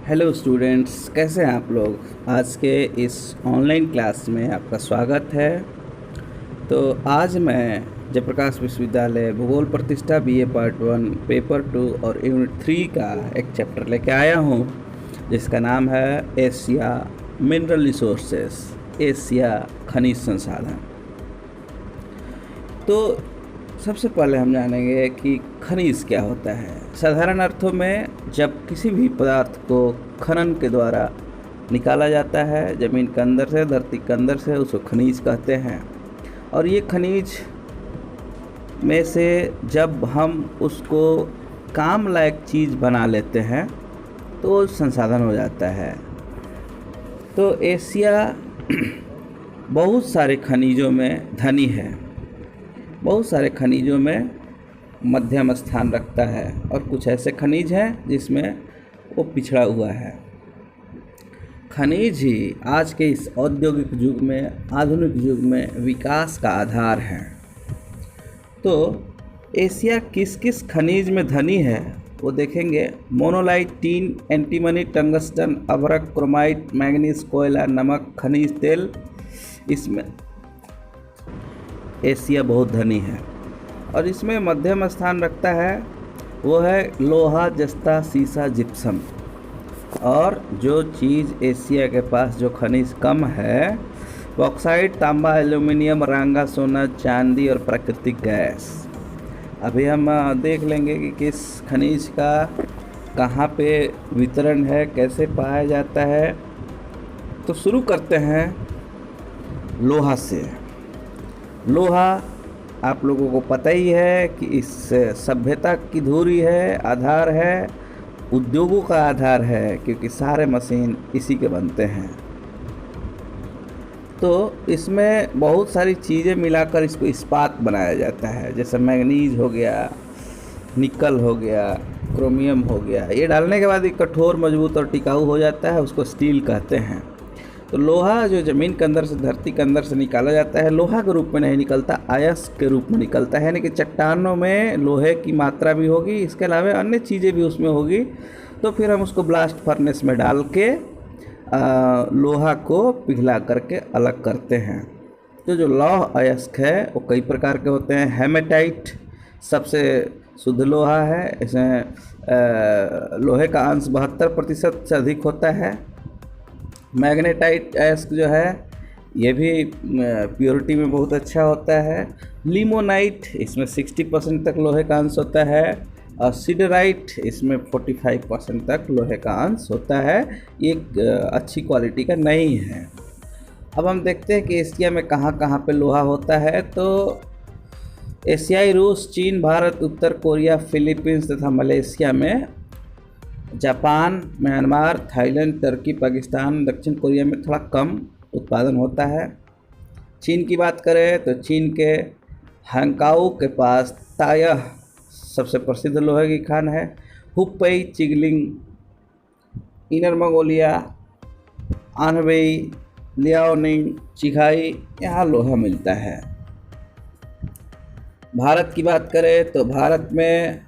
Hello students, कैसे हैं आप लोग। आज के इस ऑनलाइन क्लास में आपका स्वागत है। तो आज मैं जयप्रकाश विश्वविद्यालय भूगोल प्रतिष्ठा बीए पार्ट 1 पेपर 2 और यूनिट 3 का एक चैप्टर लेके आया हूँ जिसका नाम है एशिया मिनरल रिसोर्सेस, एशिया खनिज संसाधन। तो सबसे पहले हम जानेंगे कि खनिज क्या होता है। साधारण अर्थों में जब किसी भी पदार्थ को खनन के द्वारा निकाला जाता है ज़मीन के अंदर से, धरती के अंदर से, उसको खनिज कहते हैं। और ये खनिज में से जब हम उसको काम लायक चीज़ बना लेते हैं तो संसाधन हो जाता है। तो एशिया बहुत सारे खनिजों में धनी है, बहुत सारे खनिजों में मध्यम स्थान रखता है और कुछ ऐसे खनिज हैं जिसमें वो पिछड़ा हुआ है। खनिज ही आज के इस औद्योगिक युग में, आधुनिक युग में विकास का आधार है। तो एशिया किस किस खनिज में धनी है वो देखेंगे। मोनोलाइट, टीन, एंटीमनी, टंगस्टन, अभ्रक, क्रोमाइट, मैंगनीज, कोयला, नमक, खनिज तेल, इसमें एशिया बहुत धनी है। और इसमें मध्यम स्थान रखता है वो है लोहा, जस्ता, सीसा, जिप्सम। और जो चीज़ एशिया के पास जो खनिज कम है, बॉक्साइट, तांबा, एल्यूमिनियम, रांगा, सोना, चांदी और प्राकृतिक गैस। अभी हम देख लेंगे कि किस खनिज का कहाँ पे वितरण है, कैसे पाया जाता है। तो शुरू करते हैं लोहा से। लोहा आप लोगों को पता ही है कि इस सभ्यता की धुरी है, आधार है, उद्योगों का आधार है, क्योंकि सारे मशीन इसी के बनते हैं। तो इसमें बहुत सारी चीज़ें मिलाकर इसको इस्पात बनाया जाता है, जैसे मैंगनीज हो गया, निकल हो गया, क्रोमियम हो गया। ये डालने के बाद ये कठोर, मजबूत और टिकाऊ हो जाता है, उसको स्टील कहते हैं। तो लोहा जो ज़मीन के अंदर से, धरती के अंदर से निकाला जाता है, लोहा के रूप में नहीं निकलता, अयस्क के रूप में निकलता है। यानी कि चट्टानों में लोहे की मात्रा भी होगी, इसके अलावा अन्य चीज़ें भी उसमें होगी। तो फिर हम उसको ब्लास्ट फर्नेस में डाल के लोहा को पिघला करके अलग करते हैं। तो जो लौह अयस्क है वो कई प्रकार के होते हैं। हेमेटाइट सबसे शुद्ध लोहा है, इसमें लोहे का अंश 72% से अधिक होता है। मैग्नेटाइट अयस्क जो है ये भी प्योरिटी में बहुत अच्छा होता है। लिमोनाइट, इसमें 60% तक लोहे का अंश होता है। और सिडराइट, इसमें 45% तक लोहे का अंश होता है। ये अच्छी क्वालिटी का नहीं है। अब हम देखते हैं कि एशिया में कहाँ कहाँ पे लोहा होता है। तो एशियाई रूस, चीन, भारत, उत्तर कोरिया, फिलीपींस तथा मलेशिया में, जापान, म्यांमार, थाईलैंड, तुर्की, पाकिस्तान, दक्षिण कोरिया में थोड़ा कम उत्पादन होता है। चीन की बात करें तो चीन के हांगकाओ के पास तायह सबसे प्रसिद्ध लोहे की खान है। हुपई, चिगलिंग, इनर मंगोलिया, आनबेई, लियाओनिंग, चिघाई, यहाँ लोहा मिलता है। भारत की बात करें तो भारत में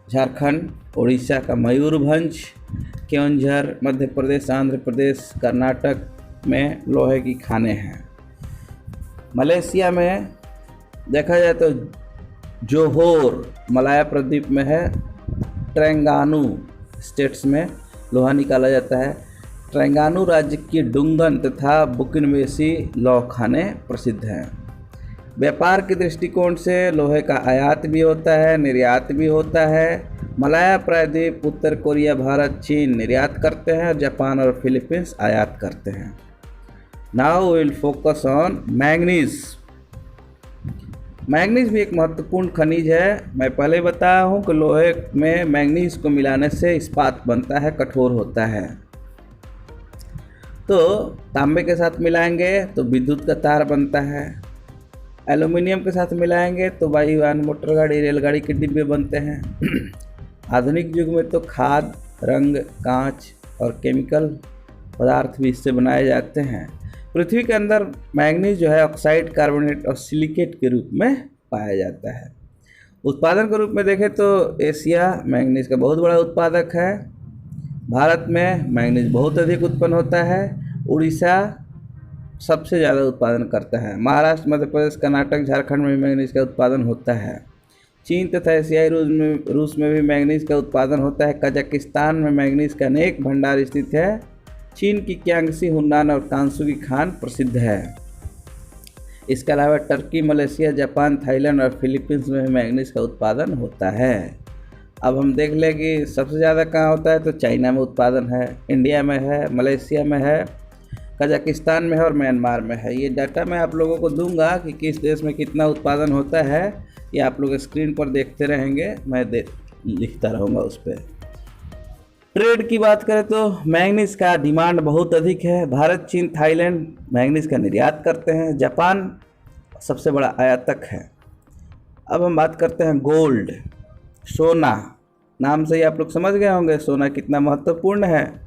झारखंड, उड़ीसा का मयूरभंज, केओंझर, मध्य प्रदेश, आंध्र प्रदेश, कर्नाटक में लोहे की खानें हैं। मलेशिया में देखा जाए तो जोहोर मलाया प्रद्वीप में है। ट्रेंगानू स्टेट्स में लोहा निकाला जाता है। ट्रेंगानू राज्य की डुंगन तथा बुकिनवेसी लौह खानें प्रसिद्ध हैं। व्यापार के दृष्टिकोण से लोहे का आयात भी होता है, निर्यात भी होता है। मलाया प्रायद्वीप, उत्तर कोरिया, भारत, चीन निर्यात करते हैं और जापान और फिलीपींस आयात करते हैं। Now will focus on manganese. Manganese भी एक महत्वपूर्ण खनिज है। मैं पहले बताया हूँ कि लोहे में मैंगनीज को मिलाने से इस्पात बनता है, कठोर होता है। तो तांबे के साथ मिलाएंगे तो विद्युत का तार बनता है। एल्यूमिनियम के साथ मिलाएंगे तो वायुयान, मोटर गाड़ी, रेलगाड़ी के डिब्बे बनते हैं। आधुनिक युग में तो खाद, रंग, कांच और केमिकल पदार्थ भी इससे बनाए जाते हैं। पृथ्वी के अंदर मैंगनीज जो है ऑक्साइड, कार्बोनेट और सिलिकेट के रूप में पाया जाता है। उत्पादन के रूप में देखें तो एशिया मैंगनीज का बहुत बड़ा उत्पादक है। भारत में मैंगनीज बहुत अधिक उत्पन्न होता है। उड़ीसा सबसे ज़्यादा उत्पादन करता है। महाराष्ट्र, मध्य प्रदेश, कर्नाटक, झारखंड में मैंगनीज का उत्पादन होता है। चीन तथा एशियाई रूस में भी मैंगनीज का उत्पादन होता है। कजाकिस्तान में मैंगनीज का अनेक भंडार स्थित है। चीन की क्यांगसी, हुन्नान और कांसू की खान प्रसिद्ध है। इसके अलावा टर्की, मलेशिया, जापान, थाईलैंड और फिलीपींस में भी मैंगनीज का उत्पादन होता है। अब हम देख लें कि सबसे ज़्यादा कहाँ होता है, तो चाइना में उत्पादन है, इंडिया में है, मलेशिया में है, कजाकिस्तान में है और म्यांमार में है। ये डाटा मैं आप लोगों को दूंगा कि किस देश में कितना उत्पादन होता है, ये आप लोग स्क्रीन पर देखते रहेंगे, मैं लिखता रहूँगा उस पर। ट्रेड की बात करें तो मैंगनीज का डिमांड बहुत अधिक है। भारत, चीन, थाईलैंड मैंगनीज का निर्यात करते हैं। जापान सबसे बड़ा आयातक है। अब हम बात करते हैं गोल्ड, सोना। नाम से ही आप लोग समझ गए होंगे सोना कितना महत्वपूर्ण है।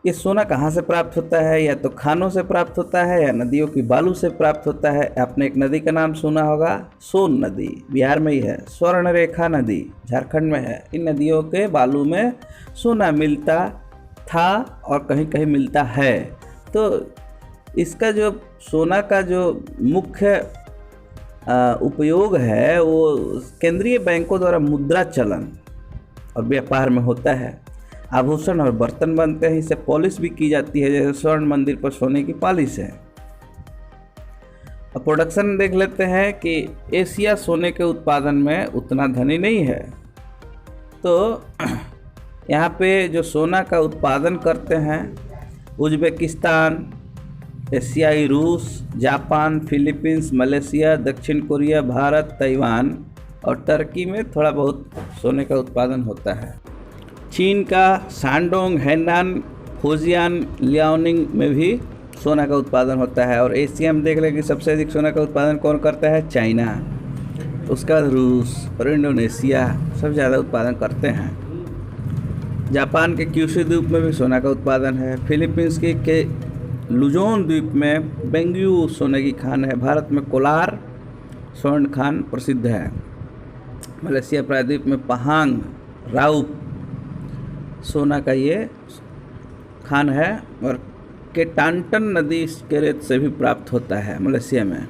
ये सोना कहाँ से प्राप्त होता है, या तो खानों से प्राप्त होता है या नदियों की बालू से प्राप्त होता है। आपने एक नदी का नाम सुना होगा, सोन नदी, बिहार में ही है। स्वर्ण रेखा नदी झारखंड में है। इन नदियों के बालू में सोना मिलता था और कहीं कहीं मिलता है। तो इसका जो सोना का जो मुख्य उपयोग है वो केंद्रीय बैंकों द्वारा मुद्रा चलन और व्यापार में होता है। आभूषण और बर्तन बनते हैं, इससे पॉलिश भी की जाती है, जैसे स्वर्ण मंदिर पर सोने की पॉलिश है। अब प्रोडक्शन देख लेते हैं कि एशिया सोने के उत्पादन में उतना धनी नहीं है। तो यहाँ पे जो सोना का उत्पादन करते हैं उज्बेकिस्तान, एशियाई रूस, जापान, फिलीपींस, मलेशिया, दक्षिण कोरिया, भारत, ताइवान और टर्की में थोड़ा बहुत सोने का उत्पादन होता है। चीन का शानडोंग, हैनान, फुजियान, लियाओनिंग में भी सोना का उत्पादन होता है। और एशिया में देख लें कि सबसे अधिक सोना का उत्पादन कौन करता है, चाइना, उसका रूस और इंडोनेशिया सब ज़्यादा उत्पादन करते हैं। जापान के क्यूशू द्वीप में भी सोना का उत्पादन है। फिलीपींस के लुजोन द्वीप में बेंगयू सोने की खान है। भारत में कोलार स्वर्ण खान प्रसिद्ध है। मलेशिया प्रायद्वीप में पहांग राउप सोना का ये खान है। और केटांटन नदी के रेत से भी प्राप्त होता है मलेशिया में।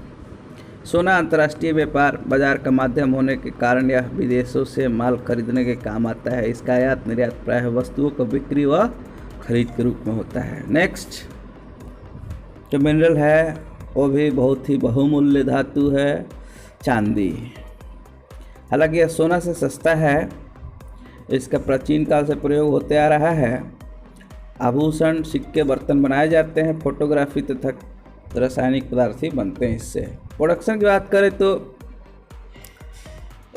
सोना अंतर्राष्ट्रीय व्यापार बाजार का माध्यम होने के कारण यह विदेशों से माल खरीदने के काम आता है। इसका आयात निर्यात प्रायः वस्तुओं को बिक्री व खरीद के रूप में होता है। नेक्स्ट जो मिनरल है वो भी बहुत ही बहुमूल्य धातु है, चांदी। हालांकि यह सोना से सस्ता है, इसका प्राचीन काल से प्रयोग होते आ रहा है। आभूषण, सिक्के, बर्तन बनाए जाते हैं। फोटोग्राफी तथा रासायनिक पदार्थ ही बनते हैं इससे। प्रोडक्शन की बात करें तो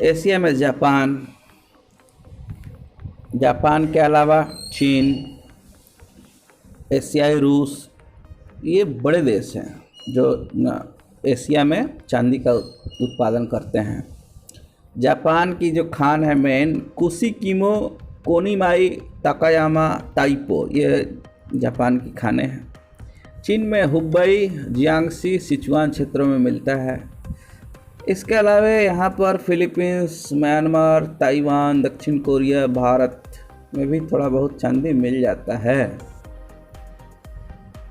एशिया में जापान के अलावा चीन, एशियाई रूस, ये बड़े देश हैं जो एशिया में चांदी का उत्पादन करते हैं। जापान की जो खान है मेन, कुशिकिमो, कोनिमाई, ताकायामा, ताइपो, ये जापान की खाने हैं। चीन में हुबई, जियांगसी, सिचुआन क्षेत्रों में मिलता है। इसके अलावा यहाँ पर फिलीपींस, म्यांमार, ताइवान, दक्षिण कोरिया, भारत में भी थोड़ा बहुत चांदी मिल जाता है।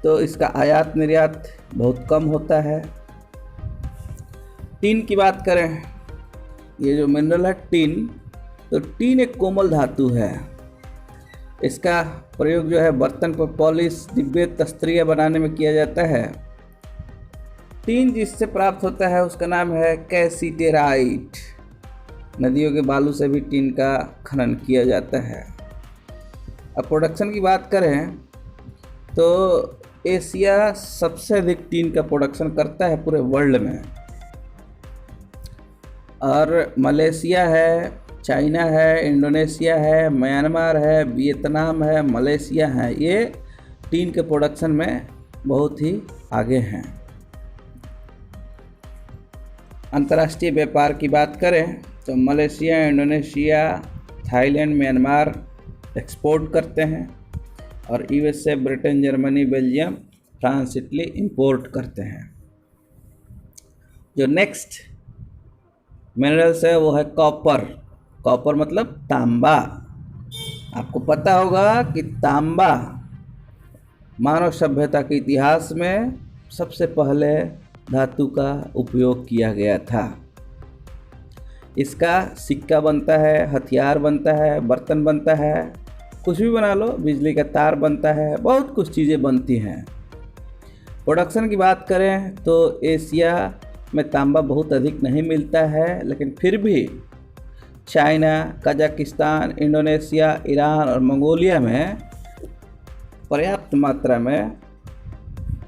तो इसका आयात निर्यात बहुत कम होता है। टीन की बात करें, ये जो मिनरल है टीन, तो टीन एक कोमल धातु है। इसका प्रयोग जो है बर्तन पर पॉलिश, डिब्बे, तस्तरियाँ बनाने में किया जाता है। टीन जिससे प्राप्त होता है उसका नाम है कैसीटेराइट। नदियों के बालू से भी टीन का खनन किया जाता है। अब प्रोडक्शन की बात करें तो एशिया सबसे अधिक टीन का प्रोडक्शन करता है पूरे वर्ल्ड में। और मलेशिया है, चाइना है, इंडोनेशिया है, म्यांमार है, वियतनाम है, मलेशिया है, ये टीन के प्रोडक्शन में बहुत ही आगे हैं। अंतर्राष्ट्रीय व्यापार की बात करें तो Malaysia, Indonesia, Thailand, Myanmar export करते हैं और USA, Britain, Germany, Belgium, France, Italy import करते हैं। जो नेक्स्ट मिनरल्स है वो है कॉपर। कॉपर मतलब तांबा। आपको पता होगा कि तांबा मानव सभ्यता के इतिहास में सबसे पहले धातु का उपयोग किया गया था। इसका सिक्का बनता है, हथियार बनता है, बर्तन बनता है, कुछ भी बना लो, बिजली का तार बनता है, बहुत कुछ चीज़ें बनती हैं। प्रोडक्शन की बात करें तो एशिया में तांबा बहुत अधिक नहीं मिलता है, लेकिन फिर भी चाइना, कजाकिस्तान, इंडोनेशिया, ईरान और मंगोलिया में पर्याप्त मात्रा में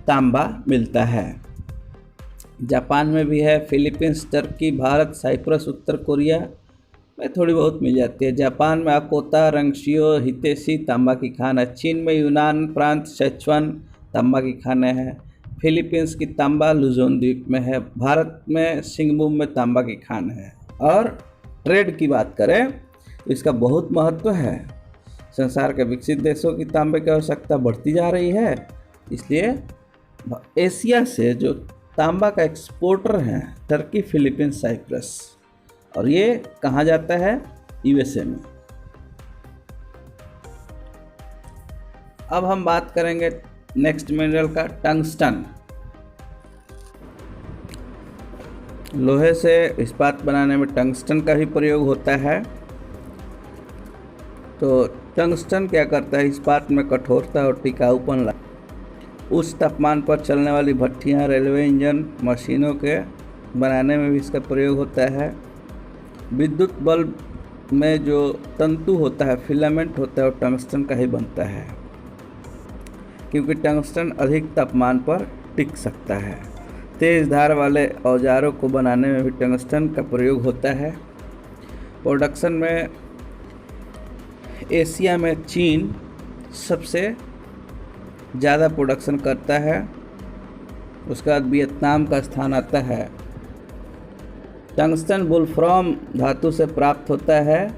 तांबा मिलता है। जापान में भी है, फिलीपींस, टर्की, भारत, साइप्रस, उत्तर कोरिया में थोड़ी बहुत मिल जाती है। जापान में अकोता, रंगशियो, हितेशी तांबा की खान है। चीन में यूनान प्रांत, सिचुआन तांबा की खानें हैं। फिलीपींस की तांबा लुजोन द्वीप में है। भारत में सिंगभूम में तांबा की खान है। और ट्रेड की बात करें तो इसका बहुत महत्व है। संसार के विकसित देशों की तांबे की आवश्यकता बढ़ती जा रही है, इसलिए एशिया से जो तांबा का एक्सपोर्टर हैं टर्की, फिलीपींस, साइप्रस, और ये कहाँ जाता है? यूएसए में। अब हम बात करेंगे नेक्स्ट मिनरल का, टंगस्टन। लोहे से इस्पात बनाने में टंगस्टन का भी प्रयोग होता है। तो टंगस्टन क्या करता है? इस्पात में कठोरता और टिकाऊपन लाता है। उच्च तापमान पर चलने वाली भट्ठियाँ, रेलवे इंजन, मशीनों के बनाने में भी इसका प्रयोग होता है। विद्युत बल्ब में जो तंतु होता है, फिलामेंट होता है, वो टंगस्टन का ही बनता है, क्योंकि टंगस्टन अधिक तापमान पर टिक सकता है। तेज़ धार वाले औजारों को बनाने में भी टंगस्टन का प्रयोग होता है। प्रोडक्शन में एशिया में चीन सबसे ज़्यादा प्रोडक्शन करता है, उसके बाद वियतनाम का स्थान आता है। टंगस्टन वुल्फ्राम धातु से प्राप्त होता है।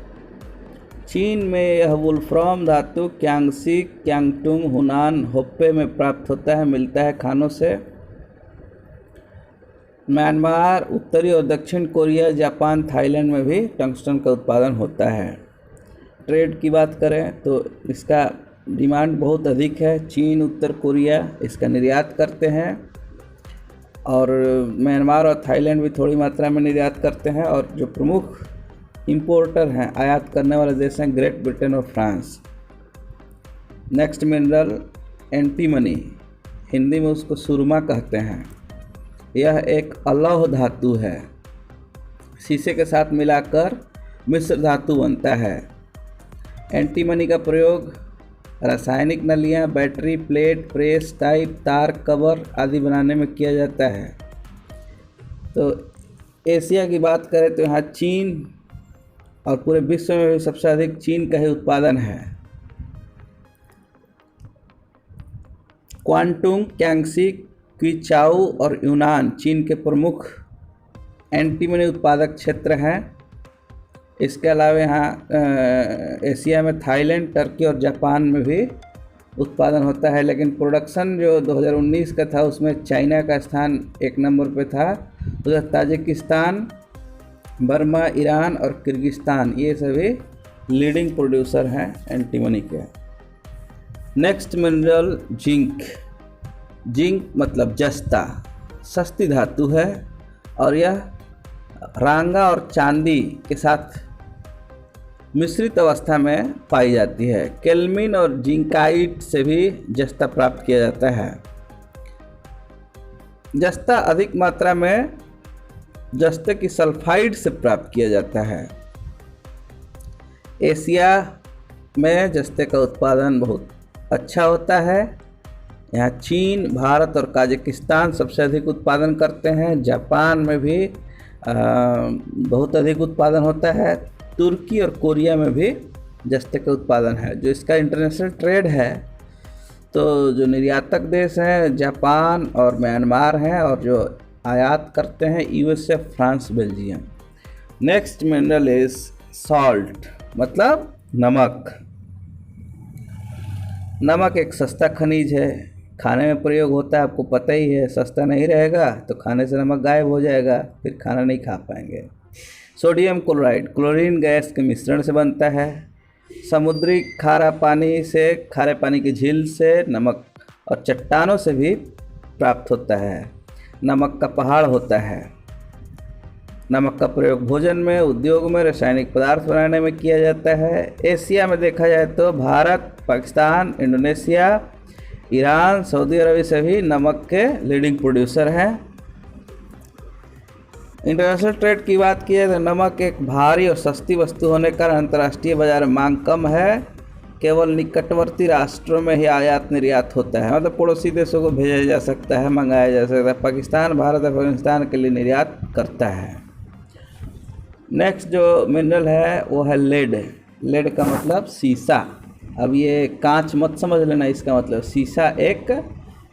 चीन में यह वुल्फ्राम धातु क्यांगसी, क्यांगटुंग, हुनान, होप्पे में प्राप्त होता है, मिलता है खानों से। म्यांमार, उत्तरी और दक्षिण कोरिया, जापान, थाईलैंड में भी टंगस्टन का उत्पादन होता है। ट्रेड की बात करें तो इसका डिमांड बहुत अधिक है। चीन, उत्तर कोरिया इसका निर्यात करते हैं, और म्यांमार और थाईलैंड भी थोड़ी मात्रा में निर्यात करते हैं। और जो प्रमुख इंपोर्टर हैं, आयात करने वाले देश हैं, ग्रेट ब्रिटेन और France. Next mineral antimony, Hindi में उसको सुरमा कहते हैं। यह एक अलौह धातु है, शीशे के साथ मिलाकर मिश्र धातु बनता है। एंटीमनी का प्रयोग रासायनिक नलियाँ, बैटरी, प्लेट, प्रेस, टाइप, तार, कवर आदि बनाने में किया जाता है। तो एशिया की बात करें तो यहाँ चीन और पूरे विश्व में भी सबसे अधिक चीन का ही उत्पादन है। क्वांटुंग, क्यांगसी, क्विचाऊ और यूनान चीन के प्रमुख एंटीमनी उत्पादक क्षेत्र हैं। इसके अलावा यहाँ एशिया में थाईलैंड, टर्की और जापान में भी उत्पादन होता है, लेकिन प्रोडक्शन जो 2019 का था उसमें चाइना का स्थान 1 नंबर पे था। उधर ताजिकिस्तान, बर्मा, ईरान और किर्गिस्तान ये सभी लीडिंग प्रोड्यूसर हैं एंटीमनी के। Next mineral zinc. जिंक मतलब जस्ता, सस्ती धातु है और यह रांगा और चांदी के साथ मिश्रित अवस्था में पाई जाती है। केल्मिन और जिंकाइट से भी जस्ता प्राप्त किया जाता है। जस्ता अधिक मात्रा में जस्ते की सल्फाइड से प्राप्त किया जाता है। एशिया में जस्ते का उत्पादन बहुत अच्छा होता है। यहाँ चीन, भारत और काजाकिस्तान सबसे अधिक उत्पादन करते हैं। जापान में भी बहुत अधिक उत्पादन होता है। तुर्की और कोरिया में भी जस्ते का उत्पादन है। जो इसका इंटरनेशनल ट्रेड है तो जो निर्यातक देश हैं जापान और म्यांमार हैं, और जो आयात करते हैं USA, France, Belgium. Next mineral is salt, मतलब नमक। नमक एक सस्ता खनिज है, खाने में प्रयोग होता है, आपको पता ही है। सस्ता नहीं रहेगा तो खाने से नमक गायब हो जाएगा, फिर खाना नहीं खा पाएंगे। सोडियम क्लोराइड क्लोरीन गैस के मिश्रण से बनता है। समुद्री खारा पानी से, खारे पानी की झील से नमक और चट्टानों से भी प्राप्त होता है। नमक का पहाड़ होता है। नमक का प्रयोग भोजन में, उद्योग में, रासायनिक पदार्थ बनाने में किया जाता है। एशिया में देखा जाए तो भारत, पाकिस्तान, इंडोनेशिया, ईरान, सऊदी अरब सभी नमक के लीडिंग प्रोड्यूसर हैं। इंटरनेशनल ट्रेड की बात की जाए तो नमक एक भारी और सस्ती वस्तु होने के कारण अंतर्राष्ट्रीय बाजार में मांग कम है। केवल निकटवर्ती राष्ट्रों में ही आयात निर्यात होता है, मतलब पड़ोसी देशों को भेजा जा सकता है, मंगाया जा सकता है। पाकिस्तान, भारत, अफगानिस्तान के लिए निर्यात करता है। नेक्स्ट जो मिनरल है वो है लेड। लेड का मतलब शीशा। अब ये कांच मत समझ लेना, इसका मतलब शीशा एक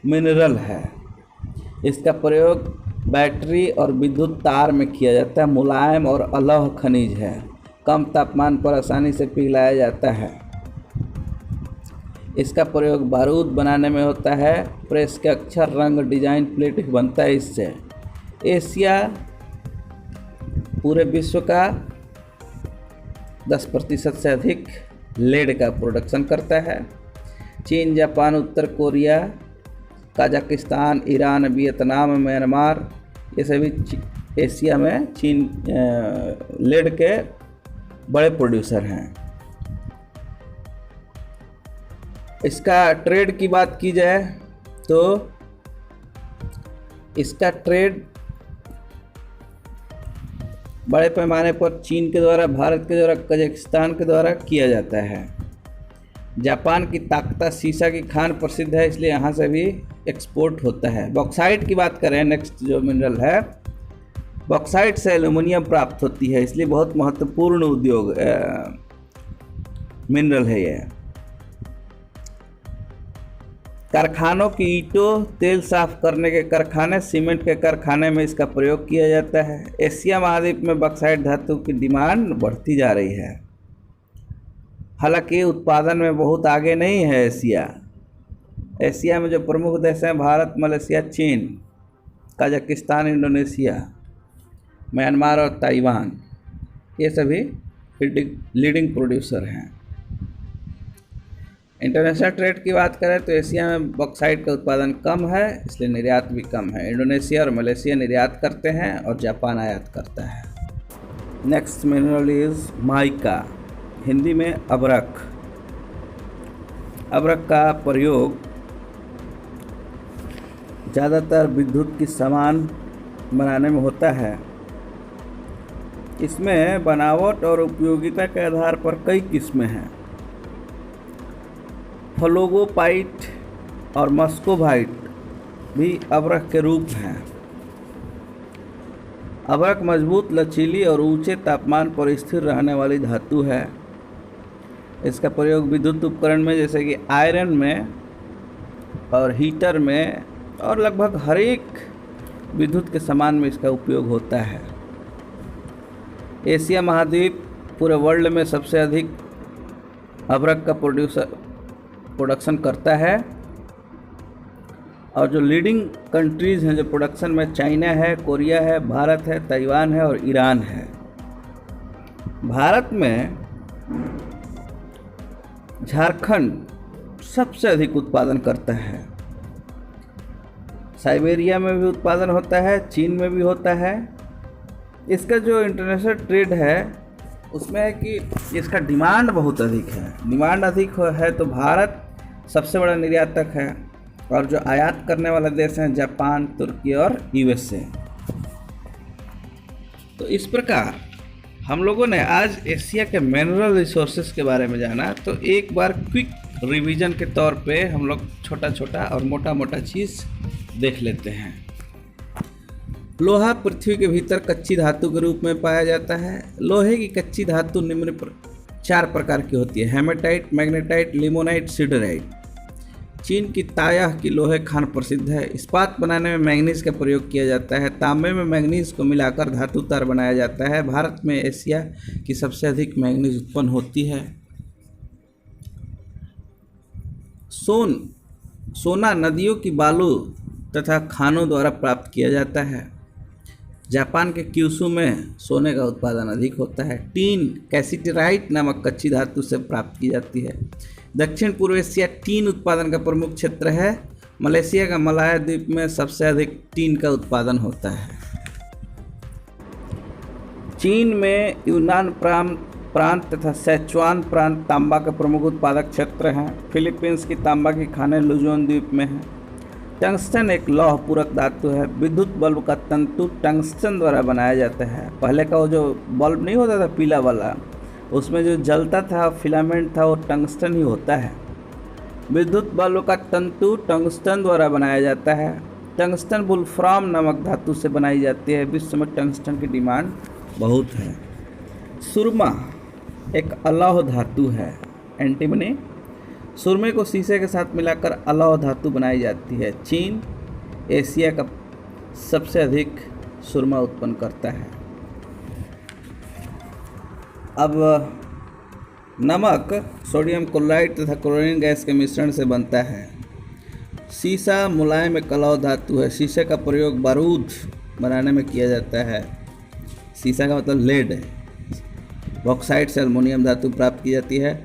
मिनरल है। इसका प्रयोग बैटरी और विद्युत तार में किया जाता है। मुलायम और अलौह खनिज है। कम तापमान पर आसानी से पिघलाया जाता है। इसका प्रयोग बारूद बनाने में होता है। प्रेस के अक्षर, रंग, डिजाइन, प्लेट बनता है इससे। एशिया पूरे विश्व का 10% से अधिक लेड का प्रोडक्शन करता है। चीन, जापान, उत्तर Korea, Kazakhstan, Iran, Vietnam, Myanmar, ये सभी एशिया में लेड के बड़े प्रोड्यूसर हैं। इसका ट्रेड की बात की जाए तो इसका ट्रेड बड़े पैमाने पर चीन के द्वारा, भारत के द्वारा, कजाकिस्तान के द्वारा किया जाता है। जापान की ताकता शीशा की खान प्रसिद्ध है, इसलिए यहाँ से भी एक्सपोर्ट होता है। बॉक्साइट की बात करें, नेक्स्ट जो मिनरल है, बॉक्साइट से एल्युमिनियम प्राप्त होती है, इसलिए बहुत महत्वपूर्ण उद्योग मिनरल है ये। कारखानों की ईंटों, तेल साफ करने के कारखाने, सीमेंट के कारखाने में इसका प्रयोग किया जाता है। एशिया महाद्वीप में बॉक्साइट धातु की डिमांड बढ़ती जा रही है। हालांकि उत्पादन में बहुत आगे नहीं है एशिया। एशिया में जो प्रमुख देश हैं भारत, मलेशिया, चीन, कजाकिस्तान, इंडोनेशिया, म्यांमार और ताइवान, ये सभी लीडिंग प्रोड्यूसर हैं। इंटरनेशनल ट्रेड की बात करें तो एशिया में बॉक्साइट का उत्पादन कम है, इसलिए निर्यात भी कम है। इंडोनेशिया और मलेशिया निर्यात करते हैं और जापान आयात करता है। Next mineral is mica, Hindi में अभ्रक। अभ्रक का प्रयोग ज़्यादातर विद्युत की सामान बनाने में होता है। इसमें बनावट और उपयोगिता के आधार पर कई किस्में हैं। फ्लोगोपाइट और मस्कोवाइट भी अभ्रक के रूप हैं। अभ्रक मजबूत, लचीली और ऊंचे तापमान पर स्थिर रहने वाली धातु है। इसका प्रयोग विद्युत उपकरण में जैसे कि आयरन में और हीटर में और लगभग हर एक विद्युत के सामान में इसका उपयोग होता है। एशिया महाद्वीप पूरे वर्ल्ड में सबसे अधिक अभ्रक का प्रोडक्शन करता है। और जो लीडिंग कंट्रीज़ हैं जो प्रोडक्शन में, चाइना है, कोरिया है, भारत है, ताइवान है और ईरान है। भारत में झारखंड सबसे अधिक उत्पादन करता है। साइबेरिया में भी उत्पादन होता है, चीन में भी होता है। इसका जो इंटरनेशनल ट्रेड है उसमें है कि इसका डिमांड बहुत अधिक है। डिमांड अधिक है तो भारत सबसे बड़ा निर्यातक है और जो आयात करने वाले देश हैं जापान, तुर्की और यूएसए। तो इस प्रकार हम लोगों ने आज एशिया के मिनरल रिसोर्सेज के बारे में जाना। तो एक बार क्विक रिवीजन के तौर पे हम लोग छोटा छोटा और मोटा मोटा चीज़ देख लेते हैं। लोहा पृथ्वी के भीतर कच्ची धातु के रूप में पाया जाता है। लोहे की कच्ची धातु निम्न 4 प्रकार की होती है: हेमेटाइट, मैग्नेटाइट, लिमोनाइट, सिडराइट। चीन की ताया की लोहे खान प्रसिद्ध है। इस्पात बनाने में मैंगनीज का प्रयोग किया जाता है। तांबे में मैंगनीज को मिलाकर धातु तार बनाया जाता है। भारत में एशिया की सबसे अधिक मैंगनीज उत्पन्न होती है। सोना नदियों की बालू तथा खानों द्वारा प्राप्त किया जाता है। जापान के क्यूशू में सोने का उत्पादन अधिक होता है। टीन कैसिटराइट नामक कच्ची धातु से प्राप्त की जाती है। दक्षिण पूर्व एशिया टीन उत्पादन का प्रमुख क्षेत्र है। मलेशिया का मलाया द्वीप में सबसे अधिक टीन का उत्पादन होता है। चीन में यूनान प्रांत तथा सेचुआन प्रांत तांबा के प्रमुख उत्पादक क्षेत्र हैं। फिलीपींस की तांबा की खानें लुजोन द्वीप में हैं। टंगस्टन एक लौह पूरक धातु है। विद्युत बल्ब का तंतु टंगस्टन द्वारा बनाया जाता है। पहले का वो जो बल्ब नहीं होता था पीला वाला, उसमें जो जलता था फिलामेंट था वो टंगस्टन ही होता है। विद्युत बल्ब का तंतु टंगस्टन द्वारा बनाया जाता है। टंगस्टन वुल्फ्राम नामक धातु से बनाई जाती है। विश्व में टंगस्टन की डिमांड बहुत है। सुरमा एक अलौह धातु है। एंटीमनी। सुरमे को शीशे के साथ मिलाकर अलौह धातु बनाई जाती है। चीन एशिया का सबसे अधिक सुरमा उत्पन्न करता है। अब नमक सोडियम क्लोराइड तथा क्लोरीन गैस के मिश्रण से बनता है। शीशा मुलायम एक अलौह धातु है। शीशे का प्रयोग बारूद बनाने में किया जाता है। शीशा का मतलब लेड है। बॉक्साइट से एल्युमिनियम धातु प्राप्त की जाती है।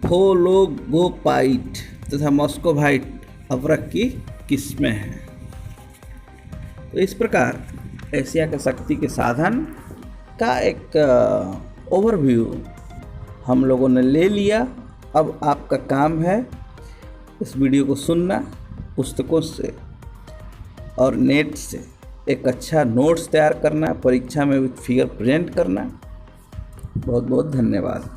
फोलोगोपाइट तथा मॉस्कोवाइट अवरक की किस्में हैं। तो इस प्रकार एशिया के शक्ति के साधन का एक ओवरव्यू हम लोगों ने ले लिया। अब आपका काम है इस वीडियो को सुनना, पुस्तकों से और नेट से एक अच्छा नोट्स तैयार करना, परीक्षा में विद फिगर प्रेजेंट करना। बहुत बहुत धन्यवाद।